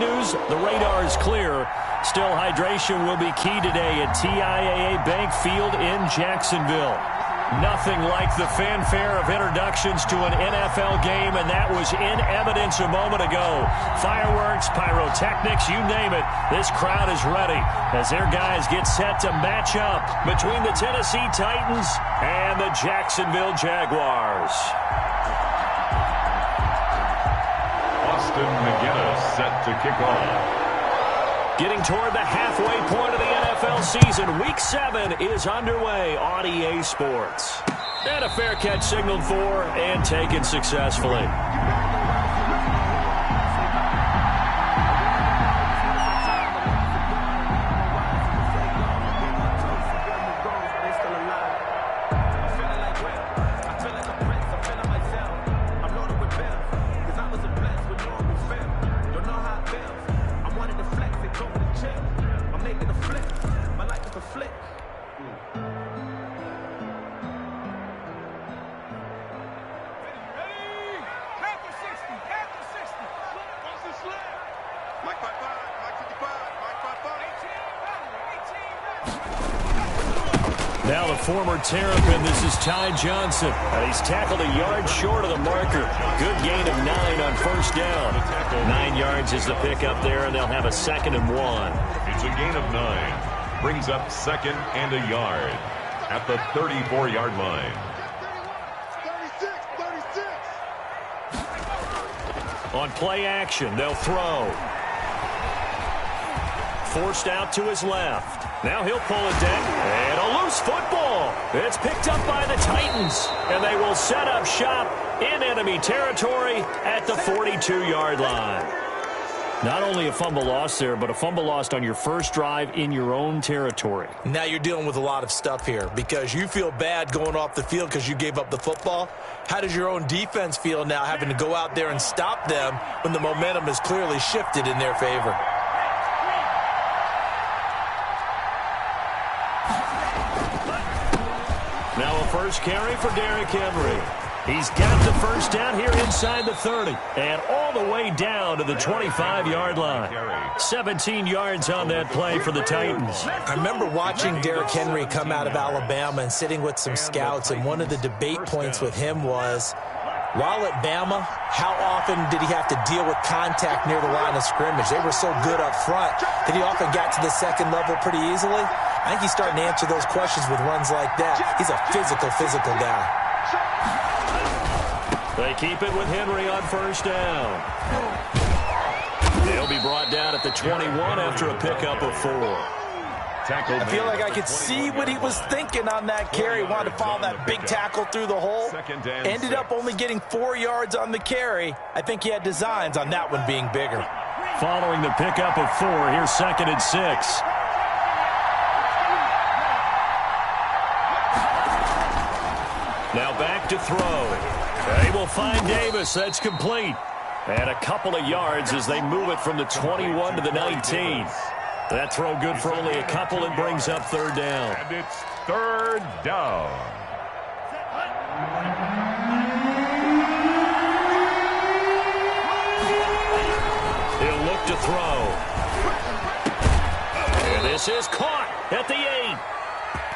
news, the radar is clear. Still, hydration will be key today at TIAA Bank Field in Jacksonville. Nothing like the fanfare of introductions to an NFL game, and that was in evidence a moment ago. Fireworks, pyrotechnics, you name it. This crowd is ready as their guys get set to match up between the Tennessee Titans and the Jacksonville Jaguars. Austin McGinnis set to kick off. Getting toward the halfway point of the NFL season, Week 7 is underway on EA Sports. And a fair catch signaled for and taken successfully. Now the former Terrapin, this is Ty Johnson. He's tackled a yard short of the marker. Good gain of 9 on first down. 9 yards is the pickup there, and they'll have a 2nd and 1. It's a gain of 9. Brings up 2nd and a yard at the 34-yard line. 36. On play action, they'll throw. Forced out to his left. Now he'll pull it down, and a loose football. It's picked up by the Titans, and they will set up shop in enemy territory at the 42-yard line. Not only a fumble loss there, but a fumble lost on your first drive in your own territory. Now you're dealing with a lot of stuff here because you feel bad going off the field because you gave up the football. How does your own defense feel now having to go out there and stop them when the momentum is clearly shifted in their favor? Now a first carry for Derrick Henry. He's got the first down here inside the 30 and all the way down to the 25-yard line. 17 yards on that play for the Titans. I remember watching Derrick Henry come out of Alabama and sitting with some scouts, and one of the debate points with him was, while at Bama, how often did he have to deal with contact near the line of scrimmage? They were so good up front that he often got to the second level pretty easily. I think he's starting to answer those questions with runs like that. He's a physical guy. They keep it with Henry on first down. They'll be brought down at the 21 after a pickup of 4. I feel like I could see what he was thinking on that carry. Wanted to follow that big tackle through the hole. Ended up only getting 4 yards on the carry. I think he had designs on that one being bigger. Following the pickup of 4, here's 2nd and 6. Now back to throw. They will find Davis. That's complete. And a couple of yards as they move it from the 21 to the 19. That throw good for only a couple and brings up 3rd down. And it's 3rd down. He'll look to throw. And this is caught at the 8.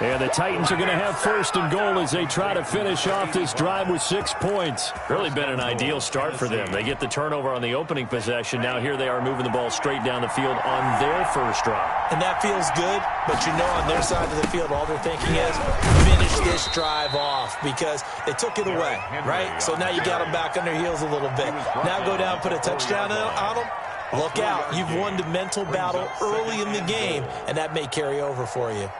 And the Titans are going to have 1st and goal as they try to finish off this drive with 6 points. Really been an ideal start for them. They get the turnover on the opening possession. Now here they are moving the ball straight down the field on their first drive. And that feels good, but you know on their side of the field, all they're thinking is finish this drive off because they took it away, right? So now you got them back on their heels a little bit. Now go down, put a touchdown on them. Look out. You've won the mental battle early in the game, and that may carry over for you.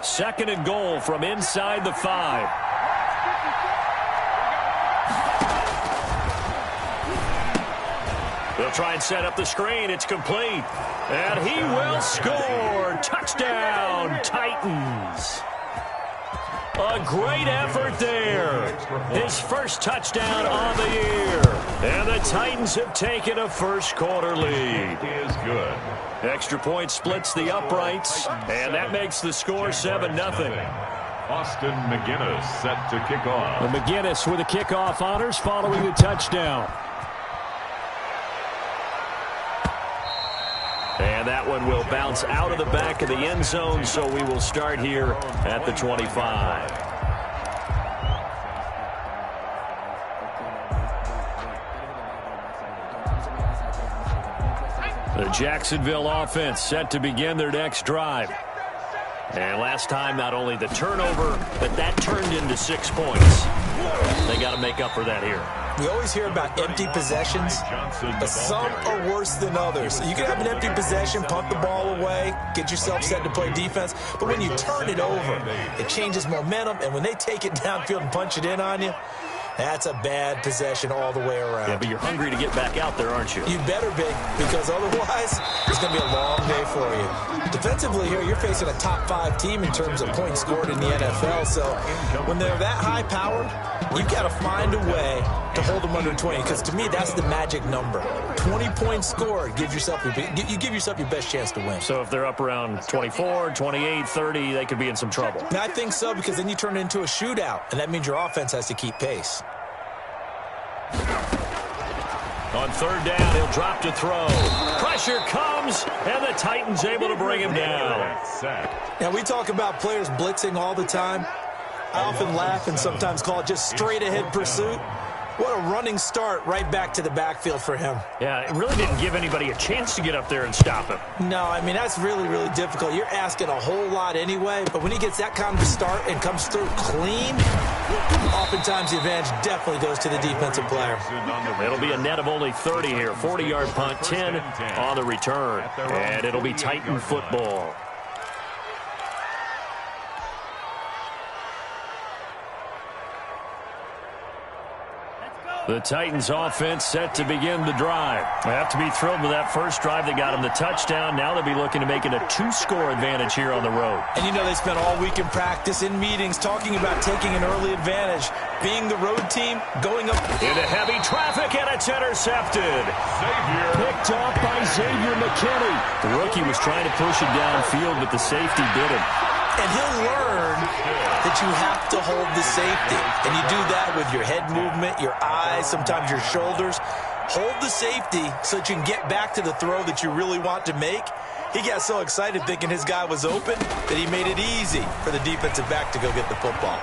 2nd and goal from inside the 5. They'll try and set up the screen. It's complete. And he will score. Touchdown, Titans. A great effort there. His first touchdown on the year. And the Titans have taken a first-quarter lead. Is good. Extra point splits the uprights, and that makes the score 7-0. Austin McGinnis set to kick off. And McGinnis with the kickoff honors following the touchdown. And that one will bounce out of the back of the end zone, so we will start here at the 25. The Jacksonville offense set to begin their next drive. And last time, not only the turnover, but that turned into 6 points. They got to make up for that here. We always hear about empty possessions, but some are worse than others. You can have an empty possession, punt the ball away, get yourself set to play defense, but when you turn it over, it changes momentum, and when they take it downfield and punch it in on you, that's a bad possession all the way around. Yeah, but you're hungry to get back out there, aren't you? You better be, because otherwise, it's going to be a long day for you. Defensively here, you're facing a top 5 team in terms of points scored in the NFL, so when they're that high-powered, you've got to find a way to hold them under 20, because to me, that's the magic number. 20 points scored, you give yourself your best chance to win. So if they're up around 24, 28, 30, they could be in some trouble. I think so, because then you turn it into a shootout, and that means your offense has to keep pace. On third down, he'll drop to throw. Pressure comes, and the Titans able to bring him down. Now, we talk about players blitzing all the time. I often laugh and sometimes call it just straight-ahead pursuit. What a running start right back to the backfield for him. Yeah, it really didn't give anybody a chance to get up there and stop him. No, I mean, that's really, really difficult. You're asking a whole lot anyway, but when he gets that kind of a start and comes through clean, oftentimes the advantage definitely goes to the defensive player. It'll be a net of only 30 here. 40-yard punt, 10 on the return. And it'll be Titan football. The Titans offense set to begin the drive. They have to be thrilled with that first drive that got them the touchdown. Now they'll be looking to make it a 2-score advantage here on the road. And you know they spent all week in practice, in meetings, talking about taking an early advantage. Being the road team, going up into heavy traffic, and it's intercepted. Picked off by Xavier McKinney. The rookie was trying to push it downfield, but the safety did it. And he'll learn that you have to hold the safety. And you do that with your head movement, your eyes, sometimes your shoulders. Hold the safety so that you can get back to the throw that you really want to make. He got so excited thinking his guy was open that he made it easy for the defensive back to go get the football.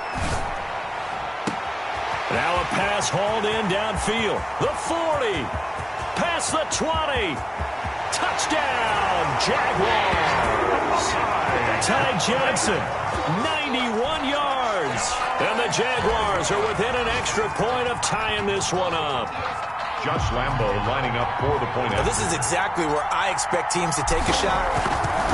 Now a pass hauled in downfield. The 40. Past the 20. Touchdown, Jaguars. Ty Johnson, 91 yards. And the Jaguars are within an extra point of tying this one up. Josh Lambo lining up for the point. Now, this is exactly where I expect teams to take a shot.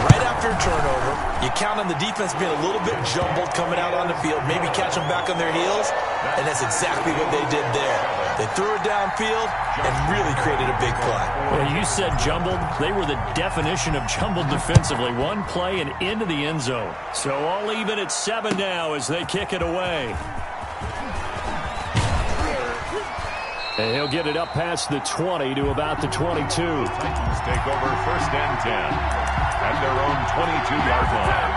Right after a turnover, you count on the defense being a little bit jumbled coming out on the field, maybe catch them back on their heels, and that's exactly what they did there. They threw it downfield and really created a big play. Well, you said jumbled. They were the definition of jumbled defensively. One play and into the end zone. So all even at 7 now as they kick it away. And he'll get it up past the 20 to about the 22. Titans take over 1st and 10 at their own 22-yard line.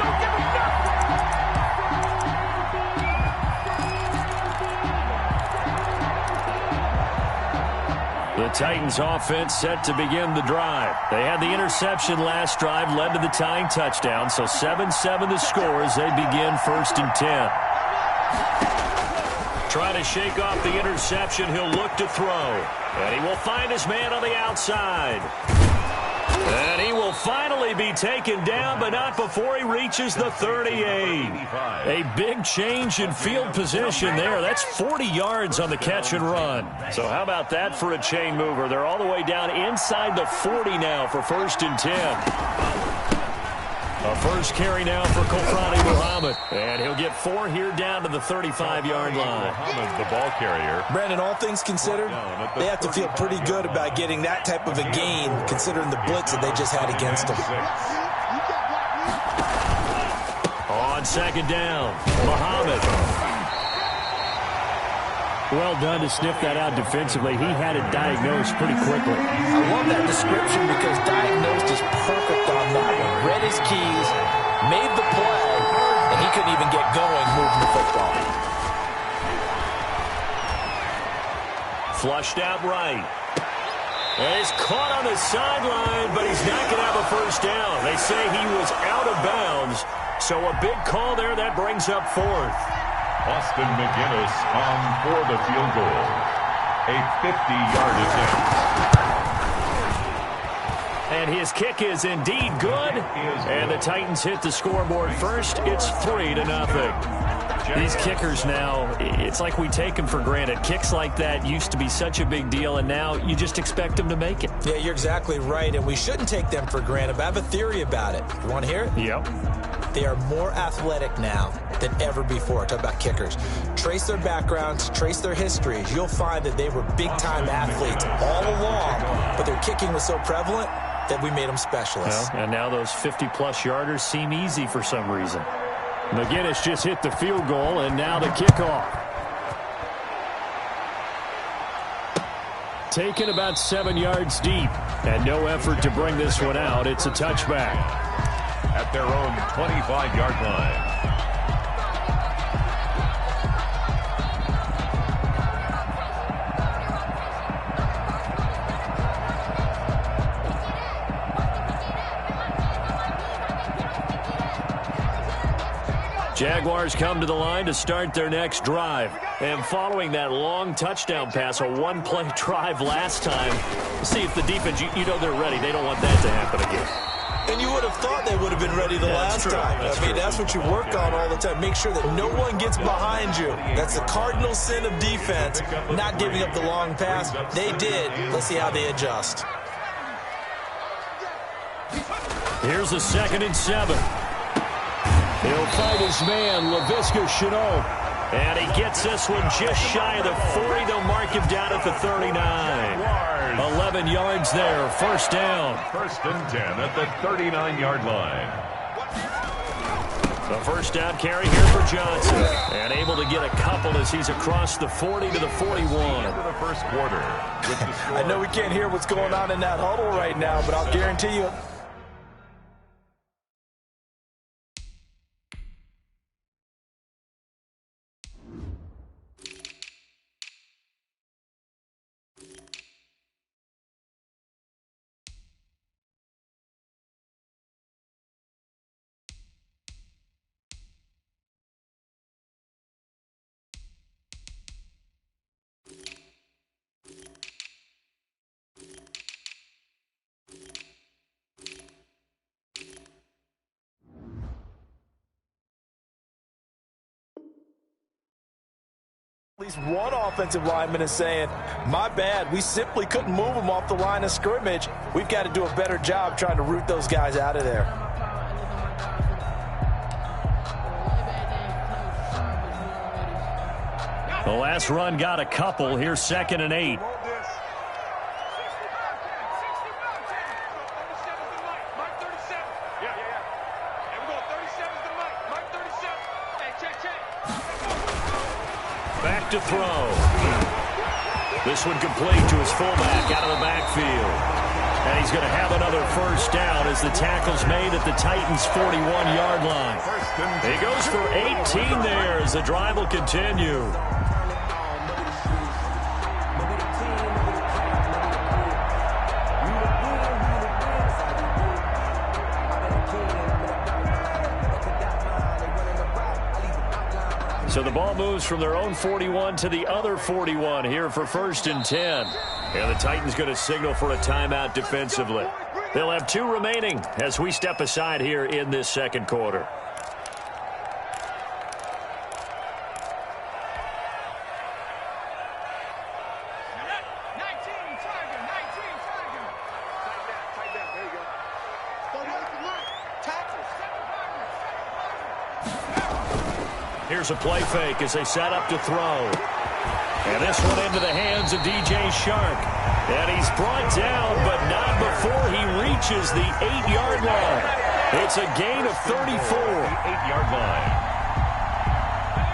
The Titans offense set to begin the drive. They had the interception last drive, led to the tying touchdown. So 7-7 the score as they begin 1st and 10. Trying to shake off the interception, he'll look to throw. And he will find his man on the outside. And he will finally be taken down, but not before he reaches the 38. A big change in field position there. That's 40 yards on the catch and run. So how about that for a chain mover? They're all the way down inside the 40 now for 1st and 10. A first carry now for Kofrani Muhammad. And he'll get 4 here down to the 35-yard line. Muhammad, the ball carrier. Brandon, all things considered, they have to feel pretty good about getting that type of a gain, considering the blitz that they just had against them. On 2nd down, Muhammad. Well done to sniff that out defensively. He had it diagnosed pretty quickly. I love that description because diagnosed is perfect on that one. Read his keys, made the play, and he couldn't even get going moving the football. Flushed out right. And he's caught on the sideline, but he's not going to have a first down. They say he was out of bounds, so a big call there. That brings up fourth. Austin McGinnis on for the field goal. A 50-yard attempt. And his kick is indeed good. And the Titans hit the scoreboard first. It's 3-0. These kickers now, it's like we take them for granted. Kicks like that used to be such a big deal, and now you just expect them to make it. Yeah, you're exactly right, and we shouldn't take them for granted, but I have a theory about it. You want to hear it? Yep. They are more athletic now than ever before. Talk about kickers. Trace their backgrounds, trace their histories. You'll find that they were big-time athletes all along, but their kicking was so prevalent that we made them specialists. Well, and now those 50-plus yarders seem easy for some reason. McGinnis just hit the field goal, and now the kickoff. Taken about 7 yards deep, and no effort to bring this one out. It's a touchback. At their own 25-yard line. Jaguars come to the line to start their next drive. And following that long touchdown pass, a one-play drive last time, see if the defense, you know they're ready. They don't want that to happen again. And you would have thought they would have been ready the last time. That's what you work on all the time. Make sure that no one gets behind you. That's the cardinal sin of defense, not giving up the long pass. They did. Let's see how they adjust. Here's a 2nd and 7. He'll fight his man, Laviska Shenault. And he gets this one just shy of the 40. They'll mark him down at the 39. 11 yards there, first down. 1st and 10 at the 39-yard line. The first down carry here for Johnson. And able to get a couple as he's across the 40 to the 41. Into the first quarter. I know we can't hear what's going on in that huddle right now, but I'll guarantee you. At least one offensive lineman is saying, my bad, we simply couldn't move them off the line of scrimmage. We've got to do a better job trying to root those guys out of there. The last run got a couple. Here's 2nd and 8. Back to throw. This one complete to his fullback out of the backfield. And he's going to have another first down as the tackle's made at the Titans' 41-yard line. He goes for 18 there as the drive will continue. So the ball moves from their own 41 to the other 41 here for 1st and 10. And the Titans going to signal for a timeout defensively. They'll have 2 remaining as we step aside here in this second quarter. Here's a play fake as they set up to throw. And this one into the hands of DJ Shark. And he's brought down, but not before he reaches the 8-yard line. It's a gain of 34. 8-yard line.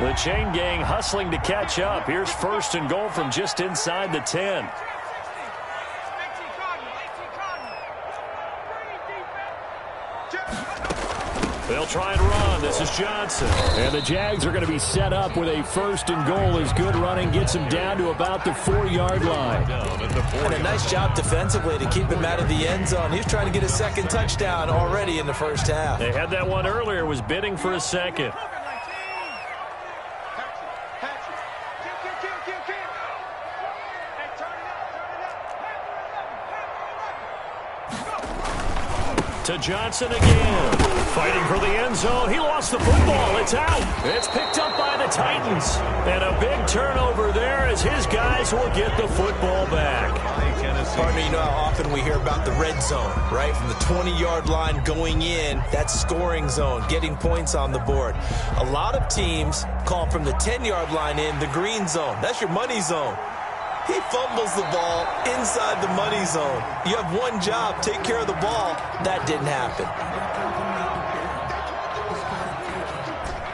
The chain gang hustling to catch up. Here's 1st and goal from just inside the 10. They'll try and run. This is Johnson. And the Jags are going to be set up with a 1st and goal as good running gets them down to about the 4-yard line. And a nice job defensively to keep him out of the end zone. He's trying to get a 2nd touchdown already in the first half. They had that one earlier, was bidding for a 2nd. To Johnson again. Fighting for the end zone. He lost the football. It's out. It's picked up by the Titans. And a big turnover there as his guys will get the football back. Partner, you know how often we hear about the red zone, right? From the 20-yard line going in, that's scoring zone, getting points on the board. A lot of teams call from the 10-yard line in the green zone. That's your money zone. He fumbles the ball inside the money zone. You have one job, take care of the ball. That didn't happen.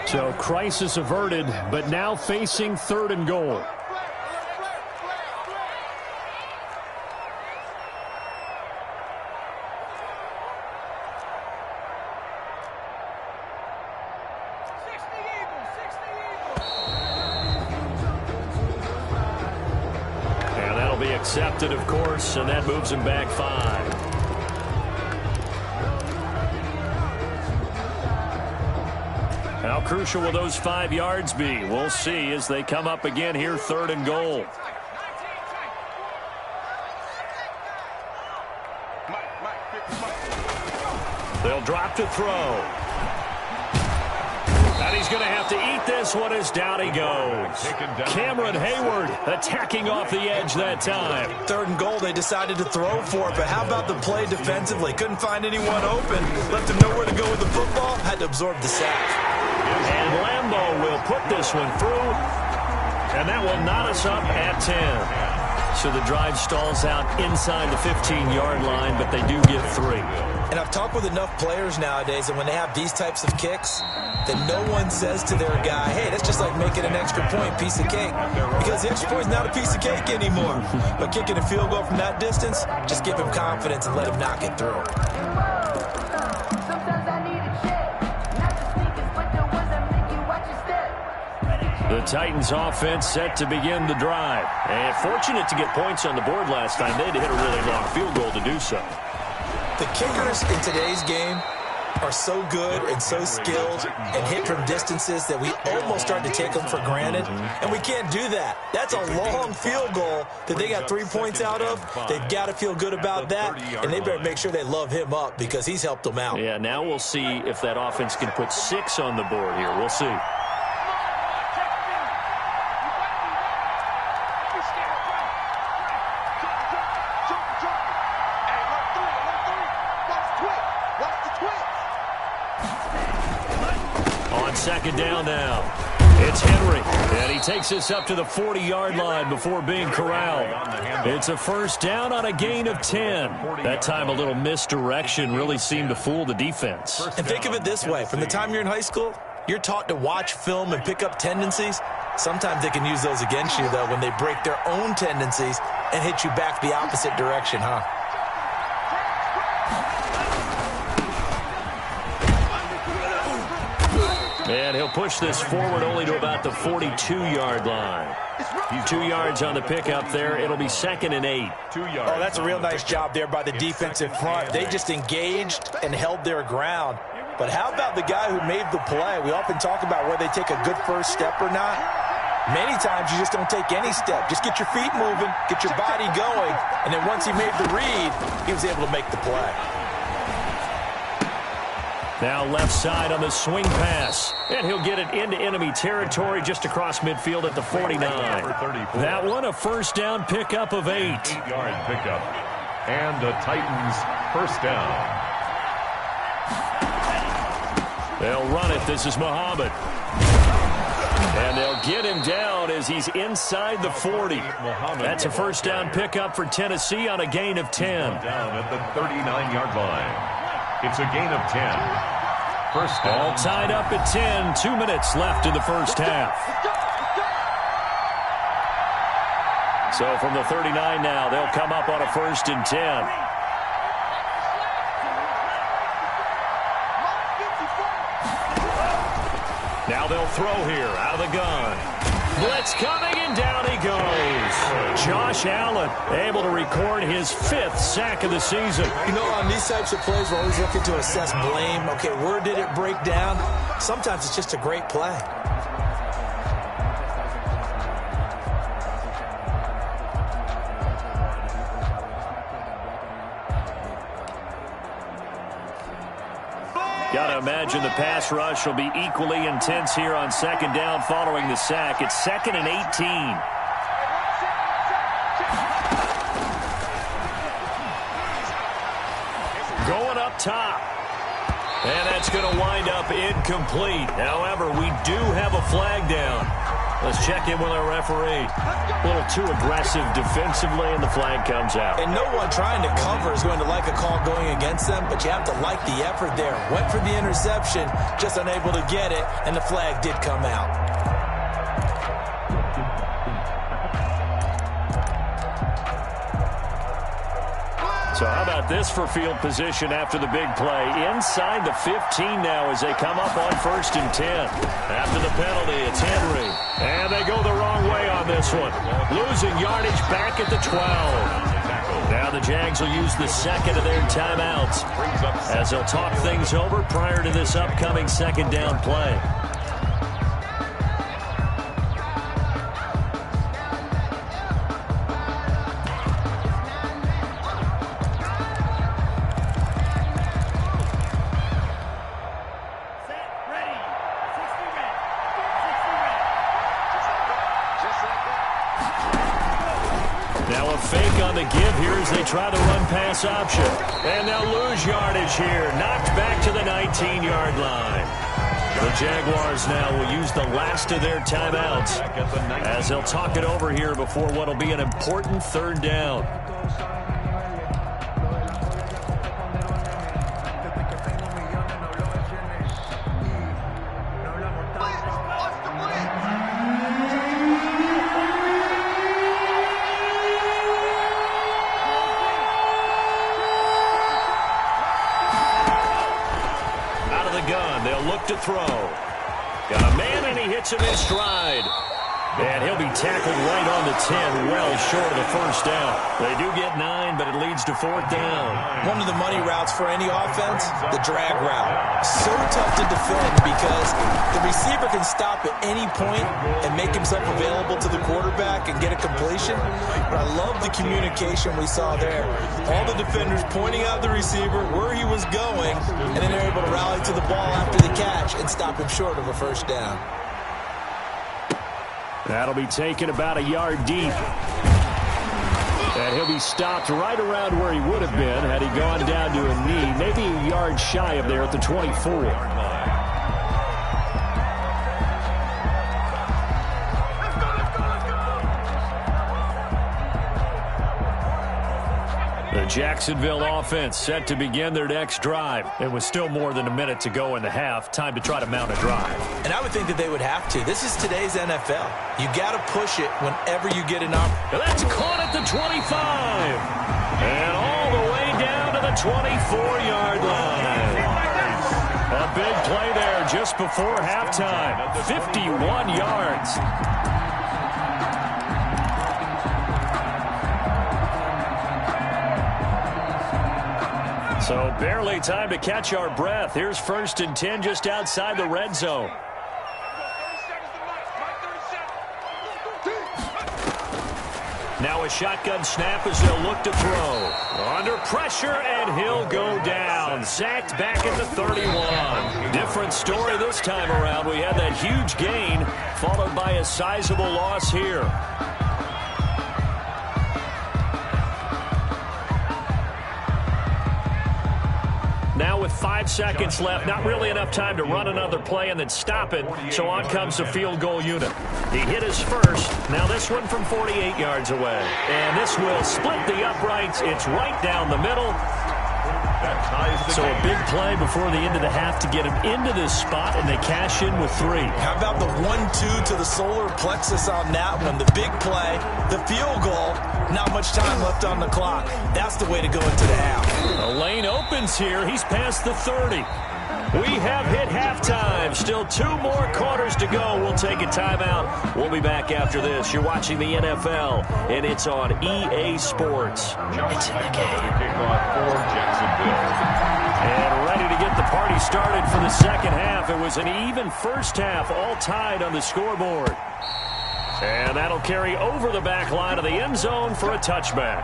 So crisis averted, but now facing 3rd and goal. Accepted, of course, and that moves him back 5. How crucial will those 5 yards be? We'll see as they come up again here, 3rd and goal. They'll drop to throw. And he's going to have to eat this one as down he goes. Cameron Hayward attacking off the edge that time. 3rd and goal, they decided to throw for it, but how about the play defensively? Couldn't find anyone open. Left him nowhere to go with the football. Had to absorb the sack. And Lambo will put this one through. And that will knot us up at 10. So the drive stalls out inside the 15-yard line, but they do get 3. And I've talked with enough players nowadays, and when they have these types of kicks, that no one says to their guy, hey, that's just like making an extra point, piece of cake. Because the extra point is not a piece of cake anymore. But kicking a field goal from that distance, just give him confidence and let him knock it through. The Titans offense set to begin the drive. And fortunate to get points on the board last time. They had to hit a really long field goal to do so. The kickers in today's game are so good and so skilled and hit from distances that we almost start to take them for granted. And we can't do that. That's a long field goal that they got 3 points out of. They've got to feel good about that. And they better make sure they love him up because he's helped them out. Yeah, now we'll see if that offense can put 6 on the board here. We'll see. Second down now. It's Henry, and he takes us up to the 40-yard line before being corralled. It's a 1st down on a gain of 10. That time a little misdirection really seemed to fool the defense. And think of it this way. From the time you're in high school, you're taught to watch film and pick up tendencies. Sometimes they can use those against you, though, when they break their own tendencies and hit you back the opposite direction, huh? And he'll push this forward only to about the 42-yard line. 2 yards on the pickup there. It'll be 2nd and 8. 2 yards. Oh, that's a real nice job there by the defensive front. They just engaged and held their ground. But how about the guy who made the play? We often talk about whether they take a good first step or not. Many times you just don't take any step. Just get your feet moving, get your body going, and then once he made the read, he was able to make the play. Now left side on the swing pass. And he'll get it into enemy territory just across midfield at the 49. That one a 1st down pickup of 8. 8-yard pickup. And the Titans 1st down. They'll run it. This is Muhammad. And they'll get him down as he's inside the 40. That's a 1st down pickup for Tennessee on a gain of 10. Down at the 39-yard line. It's a gain of 10. 1st down. All tied up at 10. 2 minutes left in the first half. So from the 39 now, they'll come up on a 1st and 10. Now they'll throw here out of the gun. Blitz coming, and down he goes. Josh Allen able to record his 5th sack of the season. You know, on these types of plays, we're always looking to assess blame. Okay, where did it break down? Sometimes it's just a great play. Got to imagine the pass rush will be equally intense here on 2nd down following the sack. It's 2nd and 18. Going up top. And that's going to wind up incomplete. However, we do have a flag down. Let's check in with our referee. A little too aggressive defensively, and the flag comes out. And no one trying to cover is going to like a call going against them, but you have to like the effort there. Went for the interception, just unable to get it, and the flag did come out. So how about this for field position after the big play? Inside the 15 now as they come up on 1st and 10. After the penalty, it's Henry. And they go the wrong way on this one. Losing yardage back at the 12. Now the Jags will use the 2nd of their timeouts as they'll talk things over prior to this upcoming 2nd down play. Now a fake on the give here as they try the run-pass option. And they'll lose yardage here. Knocked back to the 19-yard line. The Jaguars now will use the last of their timeouts as they'll talk it over here before what will be an important 3rd down. To throw. Got a man, and he hits him in stride. And he'll be tackled right on the 10, well short of the 1st down. They do get 9, but it leads to 4th down. One of the money routes for any offense, the drag route. So tough to defend because the receiver can stop at any point and make himself available to the quarterback and get a completion. But I love the communication we saw there. All the defenders pointing out the receiver, where he was going, and then they're able to rally to the ball after the catch and stop him short of a 1st down. That'll be taken about a yard deep. And he'll be stopped right around where he would have been had he gone down to a knee, maybe a yard shy of there at the 24. The Jacksonville offense set to begin their next drive. And with still more than a minute to go in the half, time to try to mount a drive. And I would think that they would have to. This is today's NFL. You got to push it whenever you get an opportunity. That's caught at the 25. And all the way down to the 24-yard line. A big play there just before halftime. 51 yards. So barely time to catch our breath. Here's 1st and 10 just outside the red zone. Now a shotgun snap as they'll look to throw. Under pressure, and he'll go down. Sacked back at the 31. Different story this time around. We had that huge gain, followed by a sizable loss here. Now with 5 seconds left, not really enough time to run another play and then stop it, so on comes the field goal unit. He hit his first. Now this one from 48 yards away. And this will split the uprights. It's right down the middle. So a big play before the end of the half to get him into this spot, and they cash in with 3. How about the 1-2 to the solar plexus on that one? The big play, the field goal, not much time left on the clock. That's the way to go into the half. A lane opens here. He's past the 30. We have hit halftime. Still 2 more quarters to go. We'll take a timeout. We'll be back after this. You're watching the NFL, and it's on EA Sports. It's in the game. Kickoff for Jacksonville. And ready to get the party started for the second half. It was an even first half, all tied on the scoreboard. And that'll carry over the back line of the end zone for a touchback.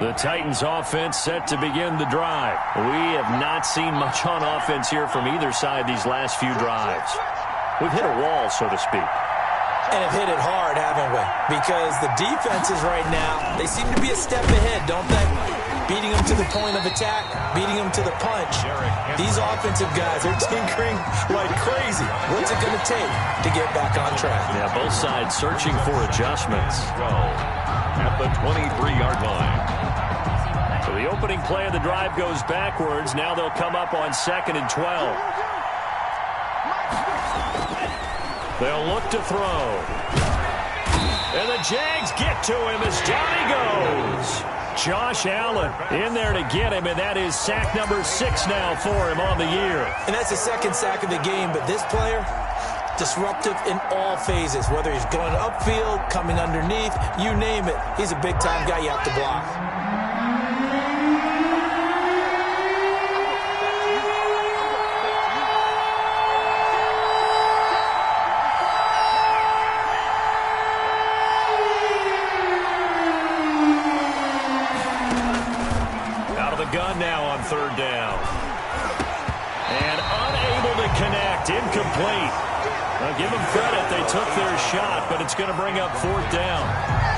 The Titans offense set to begin the drive. We have not seen much on offense here from either side these last few drives. We've hit a wall, so to speak. And have hit it hard, haven't we? Because the defenses right now, they seem to be a step ahead, don't they? Beating them to the point of attack, beating them to the punch. These offensive guys, they're tinkering like crazy. What's it going to take to get back on track? Yeah, both sides searching for adjustments. At the 23-yard line. So the opening play of the drive goes backwards. Now they'll come up on 2nd and 12. They'll look to throw. And the Jags get to him as down he goes. Josh Allen in there to get him, and that is sack number 6 now for him on the year. And that's the second sack of the game, but this player, disruptive in all phases, whether he's going upfield, coming underneath, you name it. He's a big-time guy you have to block. Out of the gun now on 3rd down. And unable to connect, incomplete. Well, give them credit. They took their shot, but it's going to bring up 4th down.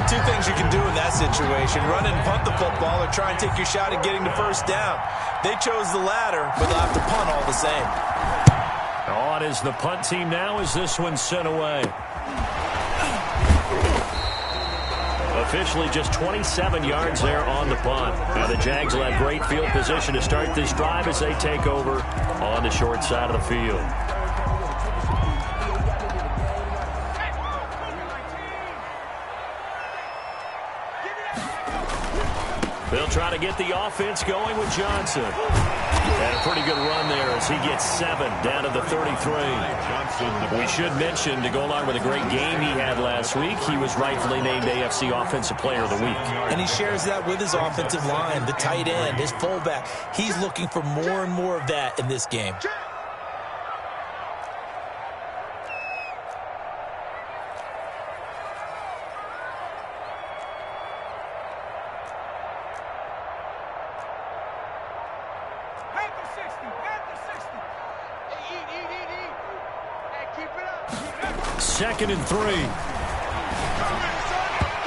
2 things you can do in that situation. Run and punt the football or try and take your shot at getting the 1st down. They chose the latter, but they'll have to punt all the same. On is the punt team now as this one's sent away. Officially just 27 yards there on the punt. Now the Jags will have great field position to start this drive as they take over on the short side of the field. They'll try to get the offense going with Johnson. And a pretty good run there as he gets 7 down to the 33. We should mention, to go along with a great game he had last week, he was rightfully named AFC Offensive Player of the Week. And he shares that with his offensive line, the tight end, his fullback. He's looking for more and more of that in this game. Second and 3.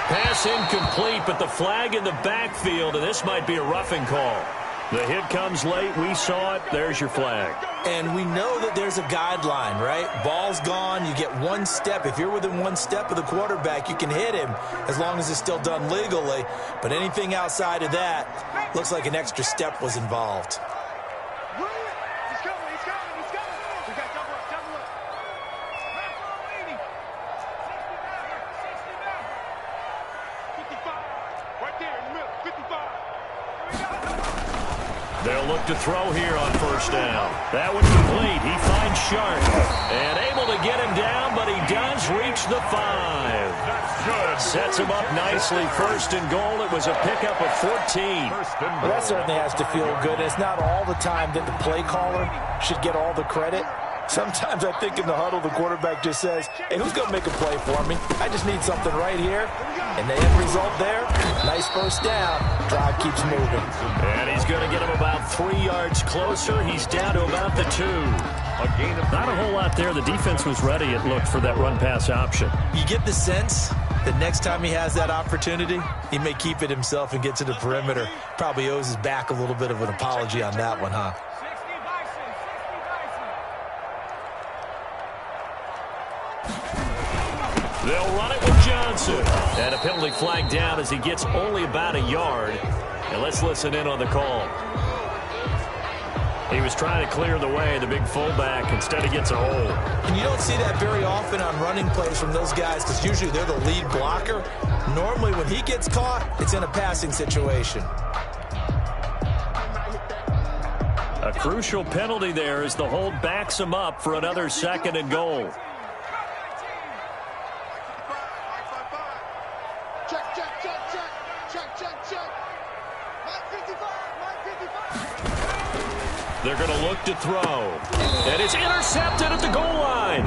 Pass incomplete, but the flag in the backfield, and this might be a roughing call. The hit comes late. We saw it. There's your flag. And we know that there's a guideline, right? Ball's gone. You get 1 step. If you're within 1 step of the quarterback, you can hit him as long as it's still done legally. But anything outside of that, looks like an extra step was involved. They'll look to throw here on 1st down. That one complete. He finds Sharp. And able to get him down, but he does reach the 5. Sets him up nicely. 1st and goal. It was a pickup of 14. Well, that certainly has to feel good. It's not all the time that the play caller should get all the credit. Sometimes I think in the huddle, the quarterback just says, hey, who's going to make a play for me? I just need something right here. And the end result there, nice 1st down. Drive keeps moving. And he's going to get him about 3 yards closer. He's down to about the 2. Not a whole lot there. The defense was ready, it looked, for that run-pass option. You get the sense that next time he has that opportunity, he may keep it himself and get to the perimeter. Probably owes his back a little bit of an apology on that one, huh? They'll run it with Johnson. And a penalty flag down as he gets only about a yard. And let's listen in on the call. He was trying to clear the way, the big fullback. Instead, he gets a hole. And you don't see that very often on running plays from those guys because usually they're the lead blocker. Normally, when he gets caught, it's in a passing situation. A crucial penalty there as the hold backs him up for another 2nd and goal. They're going to look to throw. And it's intercepted at the goal line.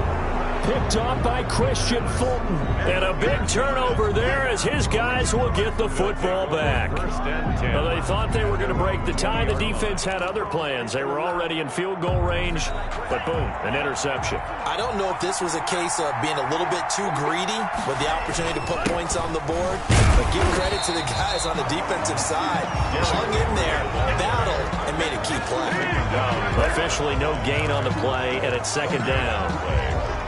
Picked off by Christian Fulton. And a big turnover there as his guys will get the football back. Well, they thought they were going to break the tie. The defense had other plans. They were already in field goal range. But boom, an interception. I don't know if this was a case of being a little bit too greedy with the opportunity to put points on the board. But give credit to the guys on the defensive side. Hung in there, battled, and made a key play. Officially no gain on the play, and it's 2nd down.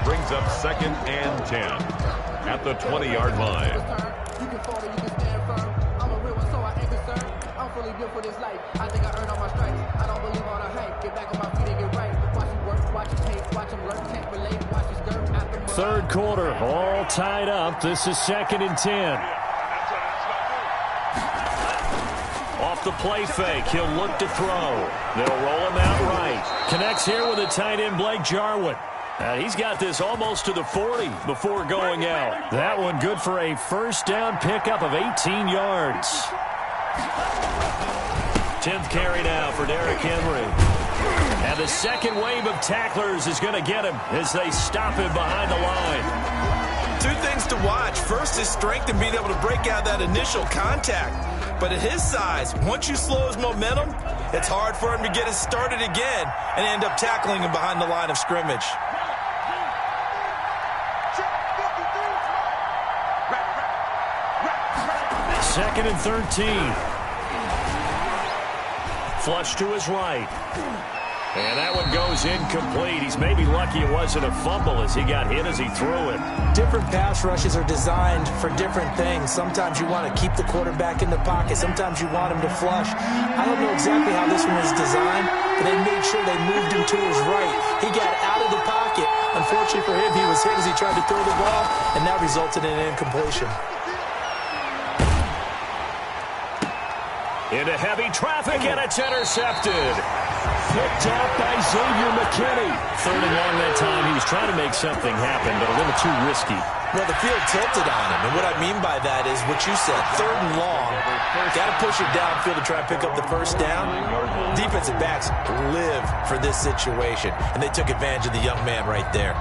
Brings up 2nd and 10 at the 20-yard line. Third quarter, all tied up. This is 2nd and 10. Off the play fake, he'll look to throw. They'll roll him out right. Connects here with a tight end, Blake Jarwin. He's got this almost to the 40 before going out. That one good for a 1st down pickup of 18 yards. 10th carry now for Derrick Henry. And the 2nd wave of tacklers is going to get him as they stop him behind the line. 2 things to watch. First, his strength in being able to break out that initial contact. But at his size, once you slow his momentum, it's hard for him to get it started again and end up tackling him behind the line of scrimmage. 2nd and 13. Flush to his right. And that one goes incomplete. He's maybe lucky it wasn't a fumble as he got hit as he threw it. Different pass rushes are designed for different things. Sometimes you want to keep the quarterback in the pocket. Sometimes you want him to flush. I don't know exactly how this one is designed, but they made sure they moved him to his right. He got out of the pocket. Unfortunately for him, he was hit as he tried to throw the ball, and that resulted in an incompletion. Into heavy traffic, and it's intercepted. Picked off by Xavier McKinney. 3rd and long that time. He was trying to make something happen, but a little too risky. Well, the field tilted on him, and what I mean by that is what you said, 3rd and long. Got to push it downfield to try and pick up the 1st down. Defensive backs live for this situation, and they took advantage of the young man right there.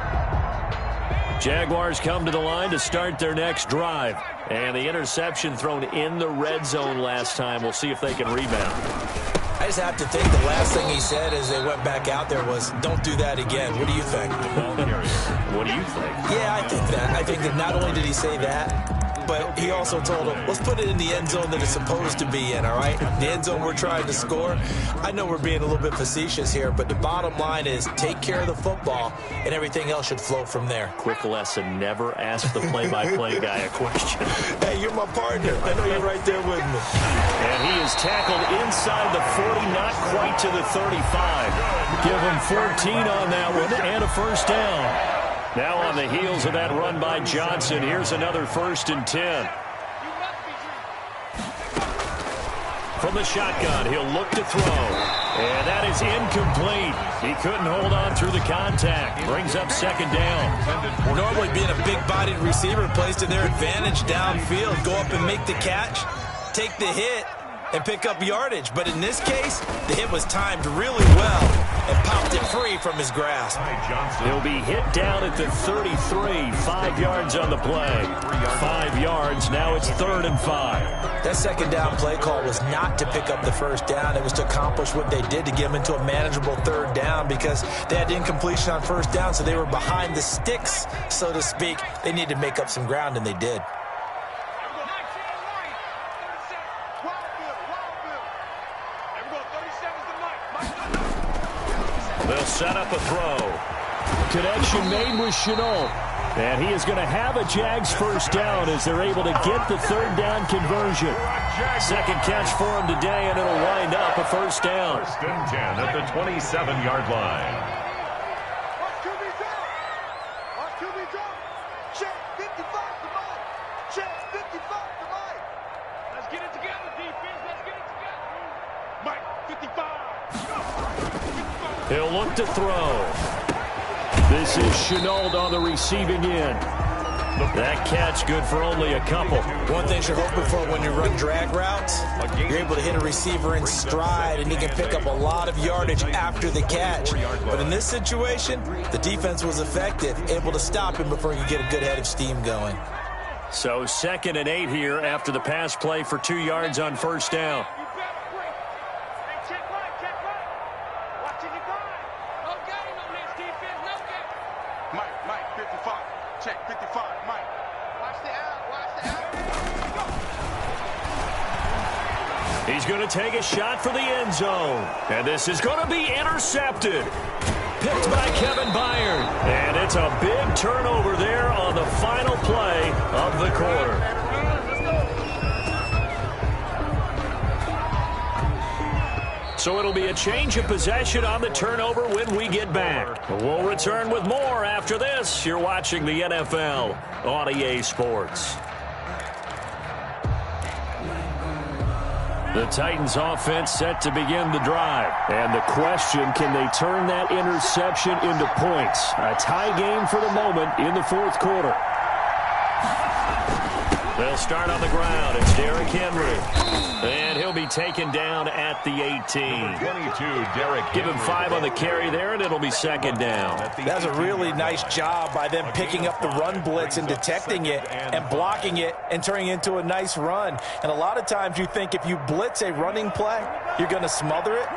Jaguars come to the line to start their next drive. And the interception thrown in the red zone last time. We'll see if they can rebound. I just have to think the last thing he said as they went back out there was, don't do that again. What do you think? What do you think? Yeah, I think that. I think that not only did he say that, but he also told him, let's put it in the end zone that it's supposed to be in, all right? The end zone we're trying to score. I know we're being a little bit facetious here, but the bottom line is take care of the football, and everything else should flow from there. Quick lesson, never ask the play-by-play guy a question. Hey, you're my partner. I know you're right there with me. And he is tackled inside the 40, not quite to the 35. Give him 14 on that one, and a 1st down. Now on the heels of that run by Johnson, here's another 1st and 10. From the shotgun, he'll look to throw. And that is incomplete. He couldn't hold on through the contact. Brings up 2nd down. Normally being a big-bodied receiver plays to their advantage downfield. Go up and make the catch, take the hit, and pick up yardage. But in this case, the hit was timed really well and popped it free from his grasp. He'll be hit down at the 33, 5 yards on the play. 5 yards, now it's 3rd and 5. That 2nd down play call was not to pick up the 1st down. It was to accomplish what they did to get them into a manageable 3rd down because they had incompletion on 1st down, so they were behind the sticks, so to speak. They needed to make up some ground, and they did. They'll set up a throw. Connection made with Chenault. And he is going to have a Jags first down as they're able to get the third down conversion. Second catch for him today, and it'll wind up a first down. First and 10 at the 27-yard line. He'll look to throw. This is Chenault on the receiving end. That catch good for only a couple. One thing you're hoping for when you run drag routes, you're able to hit a receiver in stride, and he can pick up a lot of yardage after the catch. But in this situation, the defense was effective, able to stop him before he could get a good head of steam going. So 2nd and 8 here after the pass play for 2 yards on first down. He's going to take a shot for the end zone. And this is going to be intercepted. Picked by Kevin Byard. And it's a big turnover there on the final play of the quarter. So it'll be a change of possession on the turnover when we get back. We'll return with more after this. You're watching the NFL on EA Sports. The Titans offense set to begin the drive. And the question, can they turn that interception into points? A tie game for the moment in the fourth quarter. They'll start on the ground. It's Derrick Henry. And he'll be taken down at the 18. 22, Derrick Henry. Give him 5 on the carry there, and it'll be second down. That's a really nice job by them picking up the run blitz and detecting it and blocking it and turning it into a nice run. And a lot of times you think if you blitz a running play, you're going to smother it.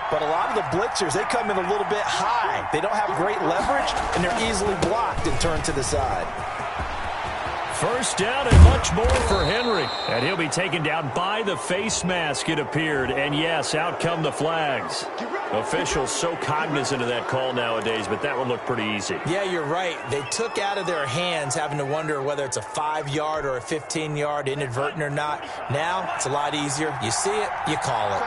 But a lot of the blitzers, they come in a little bit high. They don't have great leverage, and they're easily blocked and turned to the side. First down and much more for Henry. And he'll be taken down by the face mask, it appeared. And yes, out come the flags. Officials so cognizant of that call nowadays, but that one looked pretty easy. Yeah, you're right. They took out of their hands having to wonder whether it's a 5-yard or a 15-yard, inadvertent or not. Now, it's a lot easier. You see it, you call it.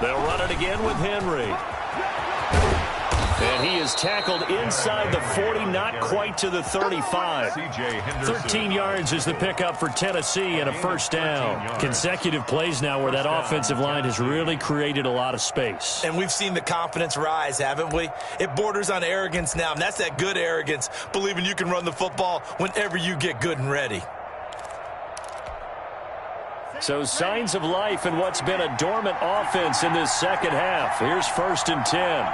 They'll run it again with Henry. And he is tackled inside the 40, not quite to the 35. 13 yards is the pickup for Tennessee and a first down. Consecutive plays now where that offensive line has really created a lot of space. And we've seen the confidence rise, haven't we? It borders on arrogance now, and that's that good arrogance, believing you can run the football whenever you get good and ready. So signs of life in what's been a dormant offense in this second half. Here's 1st and 10.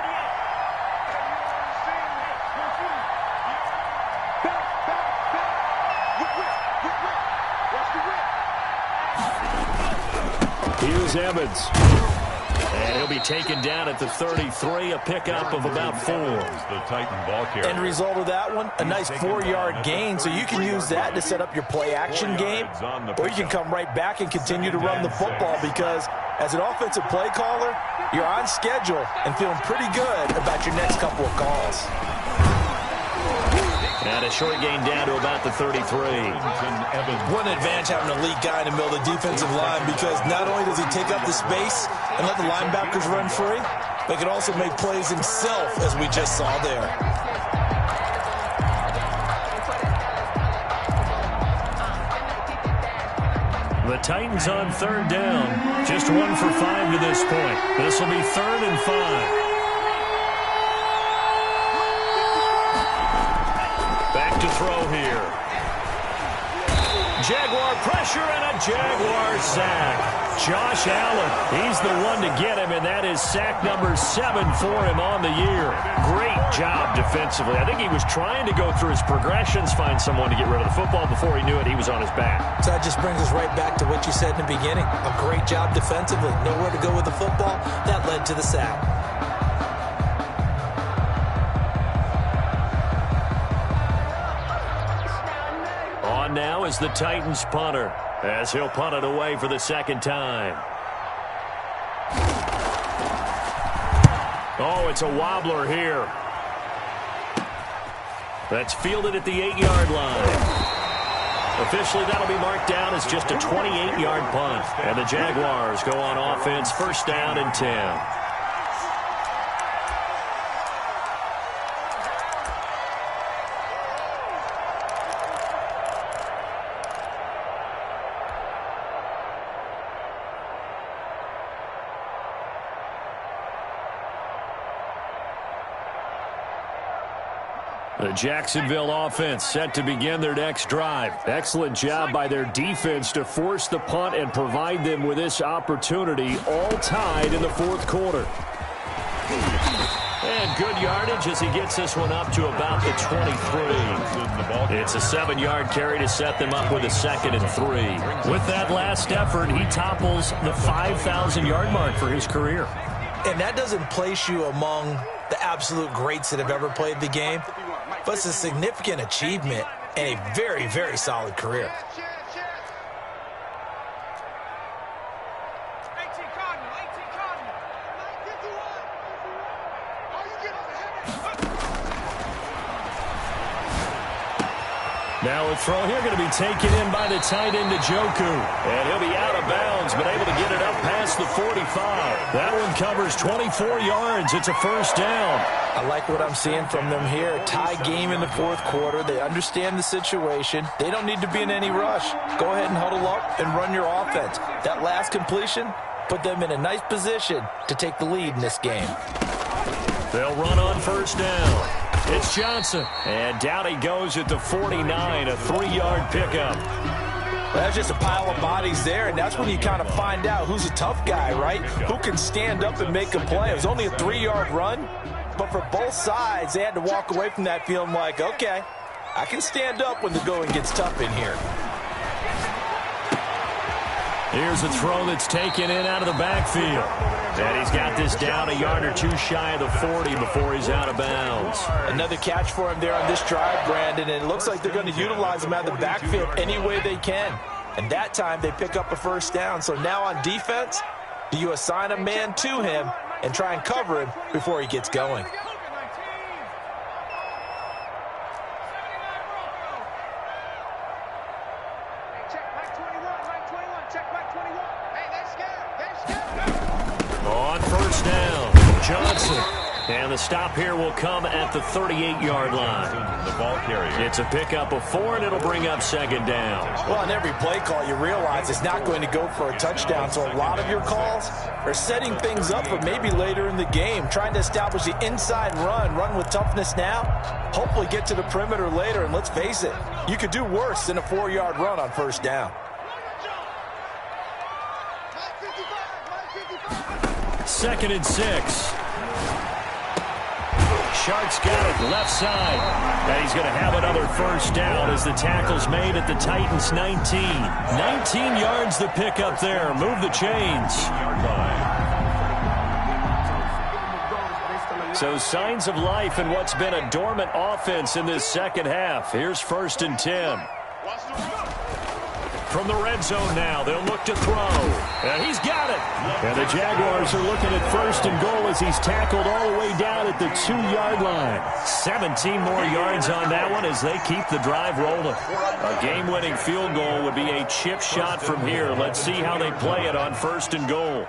Here's Evans. And he'll be taken down at the 33, a pickup of about 4. The Titan ball carrier. End result of that one, a nice 4-yard gain, so you can use that to set up your play-action game, or you can come right back and continue to run the football because as an offensive play caller, you're on schedule and feeling pretty good about your next couple of calls. And a short gain down to about the 33. One advantage having a elite guy in the middle of the defensive line because not only does he take up the space and let the linebackers run free, but he can also make plays himself, as we just saw there. The Titans on third down. Just 1 for 5 to this point. This will be 3rd and 5. Back to throw here. Jaguar pressure and a Jaguar sack. Josh Allen, he's the one to get him, and that is sack number 7 for him on the year. Great job defensively. I think he was trying to go through his progressions, find someone to get rid of the football. Before he knew it, he was on his back. So that just brings us right back to what you said in the beginning. A great job defensively. Nowhere to go with the football. That led to the sack. on now is the Titans punter, as he'll punt it away for the second time. Oh, it's a wobbler here. That's fielded at the 8-yard line. Officially, that'll be marked down as just a 28-yard punt. And the Jaguars go on offense, first down and 10. The Jacksonville offense set to begin their next drive. Excellent job by their defense to force the punt and provide them with this opportunity, all tied in the fourth quarter. And good yardage as he gets this one up to about the 23. It's a 7-yard carry to set them up with a 2nd and 3. With that last effort, he topples the 5,000-yard mark for his career. And that doesn't place you among the absolute greats that have ever played the game, but it's a significant achievement and a very, very solid career. Now a throw here going to be taken in by the tight end, Njoku. And he'll be out of bounds, but able to get it up past the 45. That one covers 24 yards. It's a first down. I like what I'm seeing from them here. Tie game in the fourth quarter. They understand the situation. They don't need to be in any rush. Go ahead and huddle up and run your offense. That last completion put them in a nice position to take the lead in this game. They'll run on first down. It's Johnson. And down he goes at the 49, a 3-yard pickup. Well, that's just a pile of bodies there, and that's when you kind of find out who's a tough guy, right? Who can stand up and make a play. It was only a 3-yard run, but for both sides, they had to walk away from that feeling like, okay, I can stand up when the going gets tough in here. Here's a throw that's taken in out of the backfield. And he's got this down a yard or two shy of the 40 before he's out of bounds. Another catch for him there on this drive, Brandon, and it looks like they're going to utilize him out of the backfield any way they can. And that time they pick up a first down. So now on defense, do you assign a man to him and try and cover him before he gets going? Johnson. And the stop here will come at the 38-yard line. The ball carrier. It's a pickup of 4, and it'll bring up second down. Well, on every play call, you realize it's not going to go for a touchdown. So a lot of your calls are setting things up for maybe later in the game, trying to establish the inside run with toughness now, hopefully get to the perimeter later. And let's face it, you could do worse than a 4-yard run on first down. 2nd and 6. Sharks got it left side. And he's going to have another first down as the tackle's made at the Titans' 19. 19 yards the pickup there. Move the chains. So signs of life in what's been a dormant offense in this second half. Here's 1st and 10. From the red zone now, they'll look to throw. And he's got it. And the Jaguars are looking at 1st and goal as he's tackled all the way down at the 2-yard line. 17 more yards on that one as they keep the drive rolling. A game-winning field goal would be a chip shot from here. Let's see how they play it on 1st and goal.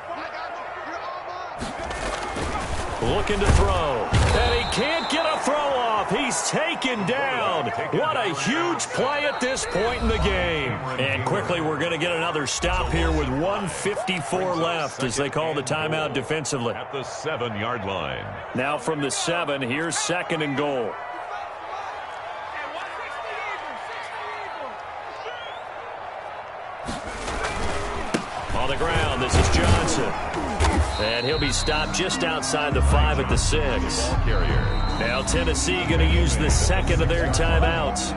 Looking to throw. And he can't get a throw off. He's taken down. What a huge play at this point in the game. And quickly we're going to get another stop here with 1:54 left as they call the timeout defensively. At the 7-yard line. Now from the 7, here's 2nd and goal. On the ground, this is Johnson. And he'll be stopped just outside the 5 at the 6. Now Tennessee going to use the 2nd of their timeouts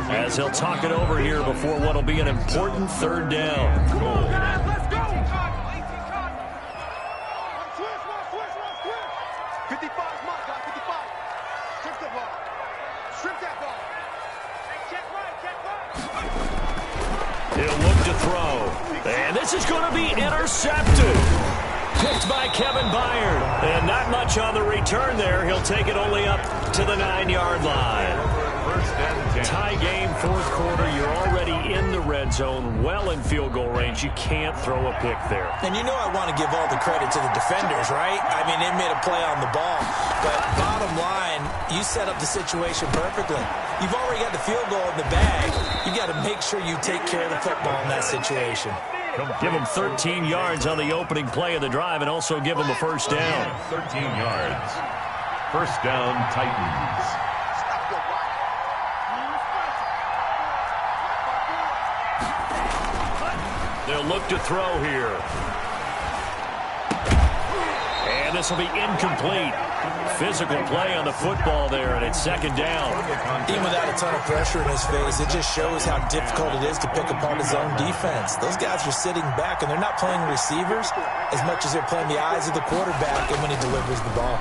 as he'll talk it over here before what will be an important 3rd down. this is going to be intercepted. Picked by Kevin Byard. And not much on the return there. He'll take it only up to the 9-yard line. First and 10. Tie game, fourth quarter. You're already in the red zone, well in field goal range. You can't throw a pick there. And you know I want to give all the credit to the defenders, right? I mean, they made a play on the ball. But bottom line, you set up the situation perfectly. You've already got the field goal in the bag. You got to make sure you take care of the football in that situation. Give him 13 yards on the opening play of the drive and also give him a first down. 13 yards. First down, Titans. They'll look to throw here. And this will be incomplete. Physical play on the football there, and it's second down. Even without a ton of pressure in his face, it just shows how difficult it is to pick apart his own defense. Those guys are sitting back, and they're not playing receivers as much as they're playing the eyes of the quarterback and when he delivers the ball.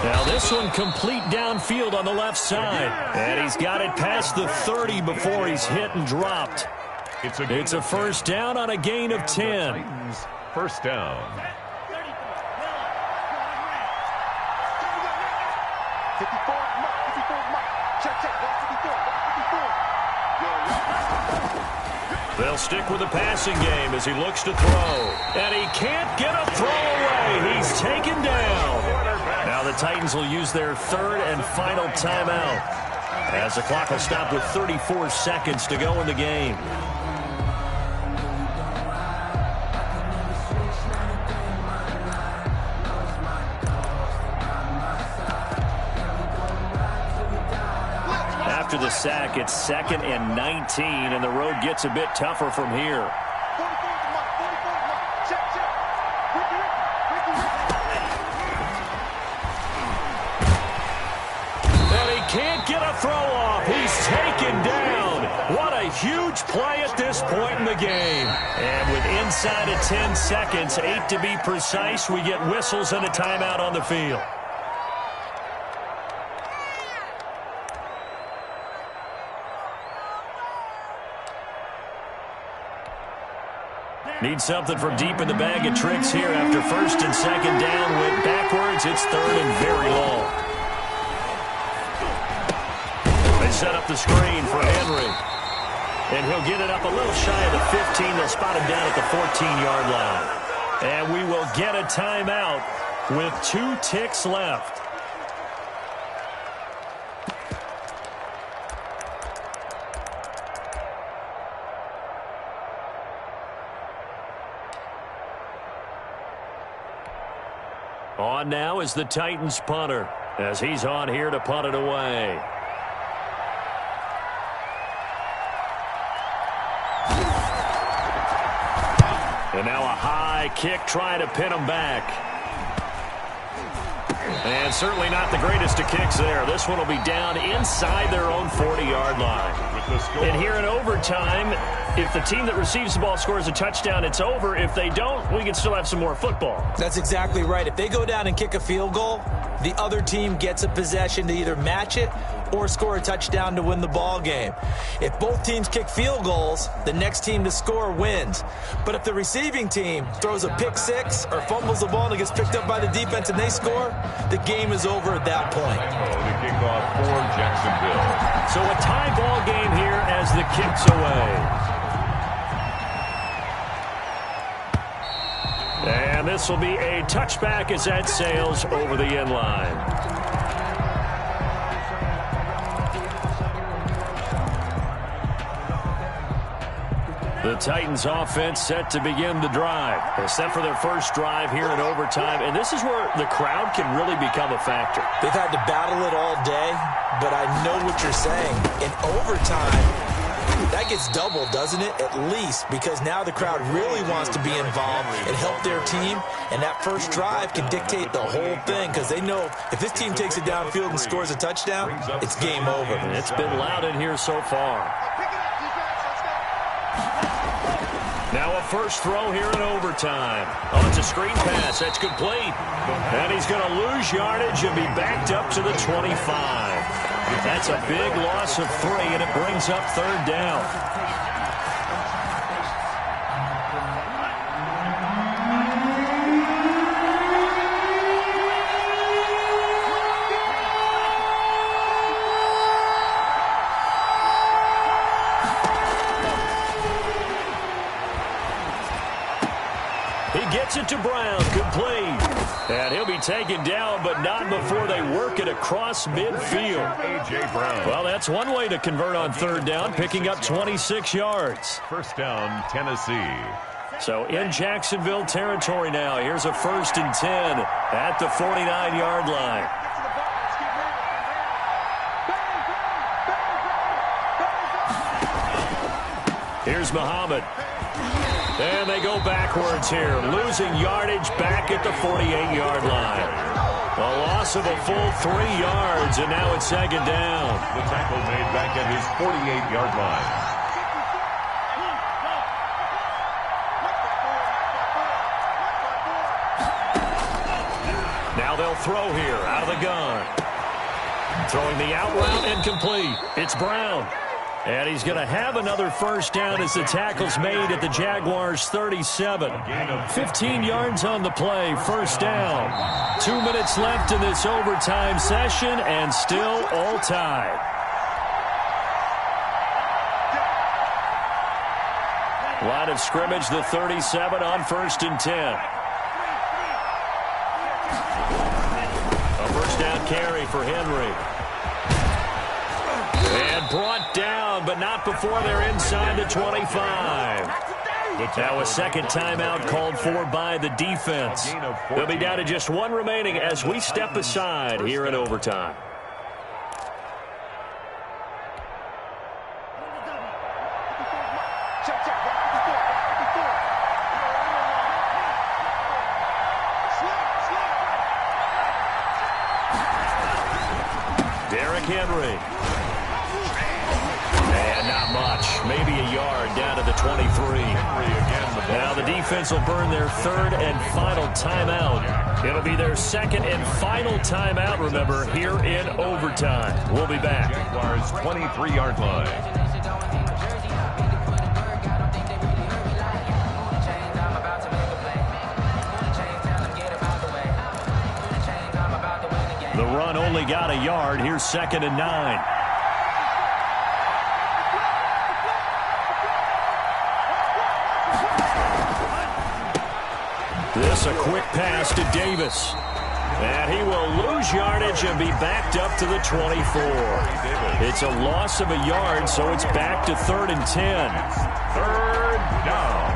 Now this one complete downfield on the left side. And he's got it past the 30 before he's hit and dropped. It's a first down on a gain of 10. First down. They'll stick with the passing game as he looks to throw. And he can't get a throw away. He's taken down. Now the Titans will use their third and final timeout as the clock will stop with 34 seconds to go in the game. After the sack, it's 2nd and 19, and the road gets a bit tougher from here. And he can't get a throw off. He's taken down. What a huge play at this point in the game. And with inside of 10 seconds, 8 to be precise, we get whistles and a timeout on the field. Need something from deep in the bag of tricks here after first and second down. Went backwards. It's third and very long. They set up the screen for Henry. And he'll get it up a little shy of the 15. They'll spot him down at the 14-yard line. And we will get a timeout with 2 ticks left. On now is the Titans punter as he's on here to punt it away. And now a high kick trying to pin him back. And certainly not the greatest of kicks there. This one will be down inside their own 40-yard line. And here in overtime, if the team that receives the ball scores a touchdown, it's over. If they don't, we can still have some more football. That's exactly right. If they go down and kick a field goal, the other team gets a possession to either match it or score a touchdown to win the ball game. If both teams kick field goals, the next team to score wins. But if the receiving team throws a pick six or fumbles the ball and it gets picked up by the defense and they score, the game is over at that point. The kickoff for Jacksonville. So a tie ball game here as the kick's away. And this will be a touchback as that sails over the end line. The Titans offense set to begin the drive. They're set for their first drive here in overtime, and this is where the crowd can really become a factor. They've had to battle it all day, but I know what you're saying. In overtime, that gets doubled, doesn't it? At least, because now the crowd really wants to be involved and help their team, and that first drive can dictate the whole thing because they know if this team takes it downfield and scores a touchdown, it's game over. And it's been loud in here so far. Now a first throw here in overtime. Oh, it's a screen pass. That's complete. And he's going to lose yardage and be backed up to the 25. That's a big loss of 3, and it brings up third down. He gets it to Brown, complete. And he'll be taken down, but not before they work it across midfield. A.J. Brown. Well, that's one way to convert on third down, picking up 26 yards. First down, Tennessee. So in Jacksonville territory now. Here's a 1st and 10 at the 49-yard line. Here's Muhammad. And they go backwards here, losing yardage back at the 48-yard line. A loss of a full 3 yards, and now it's 2nd down. The tackle made back at his 48-yard line. Now they'll throw here out of the gun. Throwing the out route and complete. It's Brown. And he's going to have another first down as the tackle's made at the Jaguars' 37. 15 yards on the play, first down. 2 minutes left in this overtime session, and still all tied. Line of scrimmage, the 37 on 1st and 10. A first down carry for Henry. And brought down, but not before they're inside the 25. Now a second timeout called for by the defense. They'll be down to just one remaining as we step aside here in overtime. Derrick Henry. And not much. Maybe a yard down to the 23. Now the defense will burn their 3rd and final timeout. It'll be their 2nd and final timeout, remember, here in overtime. We'll be back. Jaguars' 23-yard line. The run only got a yard. Here's 2nd and 9. This a quick pass to Davis. And he will lose yardage and be backed up to the 24. It's a loss of a yard, so it's back to 3rd and 10. 3rd down.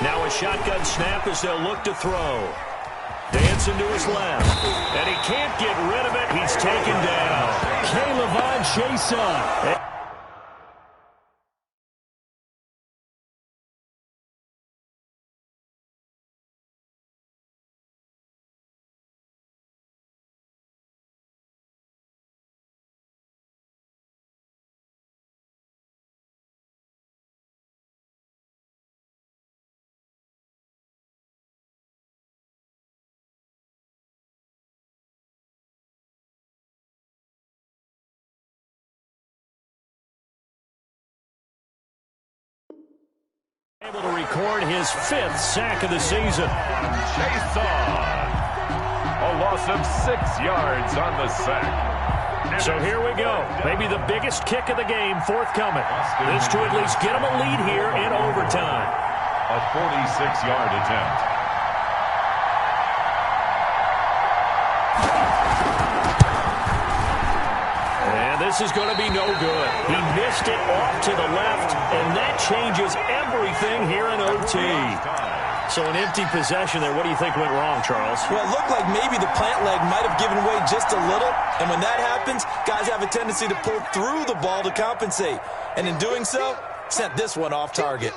Now a shotgun snap as they'll look to throw. Dancing to his left. And he can't get rid of it. He's taken down. K'Lavon Chaisson. Able to record his 5th sack of the season. Chaisson. A loss of 6 yards on the sack. So here we go. Maybe the biggest kick of the game forthcoming. This to at least get him a lead here in overtime. A 46-yard attempt. This is going to be no good. He missed it off to the left, and that changes everything here in OT. So an empty possession there. What do you think went wrong, Charles? Well, it looked like maybe the plant leg might have given way just a little, and when that happens, guys have a tendency to pull through the ball to compensate. And in doing so, sent this one off target.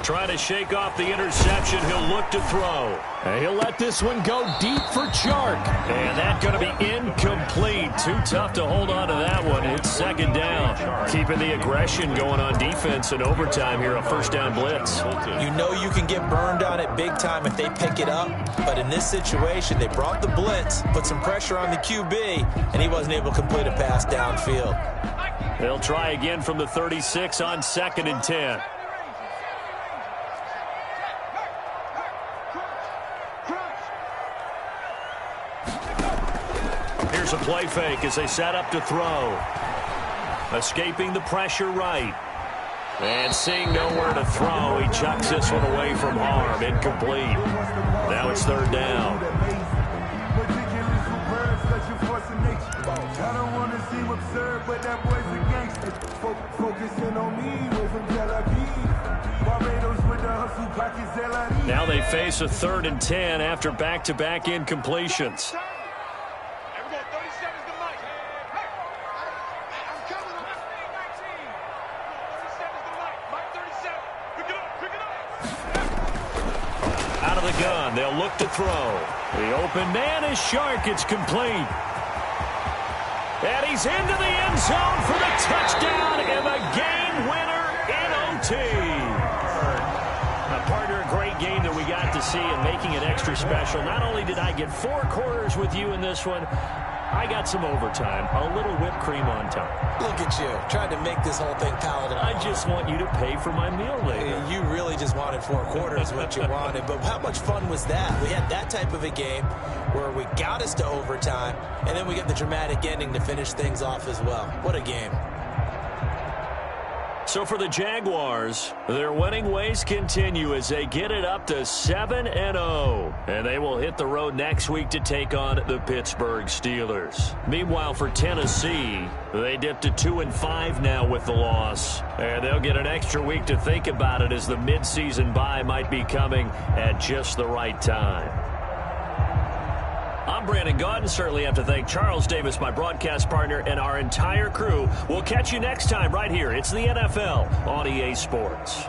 Trying to shake off the interception. He'll look to throw. And he'll let this one go deep for Chark. And that's going to be incomplete. Too tough to hold on to that one. It's 2nd down. Keeping the aggression going on defense in overtime here, a first down blitz. You know you can get burned on it big time if they pick it up. But in this situation, they brought the blitz, put some pressure on the QB, and he wasn't able to complete a pass downfield. They'll try again from the 36 on 2nd and 10. Here's a play fake as they set up to throw. Escaping the pressure right. And seeing nowhere to throw, he chucks this one away from harm. Incomplete. Now it's 3rd down. I don't want to seem absurd, but that boy's a gangster. Focusing on me, way from Tel Aviv. Barbados with the hustle pockets, LID. Now they face a 3rd and 10 after back-to-back incompletions. Out of the gun, they'll look to throw. The open man is Shark. It's complete. And he's into the end zone for the touchdown and the game winner in OT. Partner, a great game that we got to see and making it extra special. Not only did I get 4 quarters with you in this one, I got some overtime, a little whipped cream on top. Look at you, trying to make this whole thing palatable. I just want you to pay for my meal later. You really just wanted 4 quarters, what you wanted. But how much fun was that? We had that type of a game where we got us to overtime, and then we get the dramatic ending to finish things off as well. What a game. So for the Jaguars, their winning ways continue as they get it up to 7-0. And they will hit the road next week to take on the Pittsburgh Steelers. Meanwhile, for Tennessee, they dipped to 2-5 now with the loss. And they'll get an extra week to think about it as the midseason bye might be coming at just the right time. I'm Brandon Gaudin. Certainly have to thank Charles Davis, my broadcast partner, and our entire crew. We'll catch you next time right here. It's the NFL on EA Sports.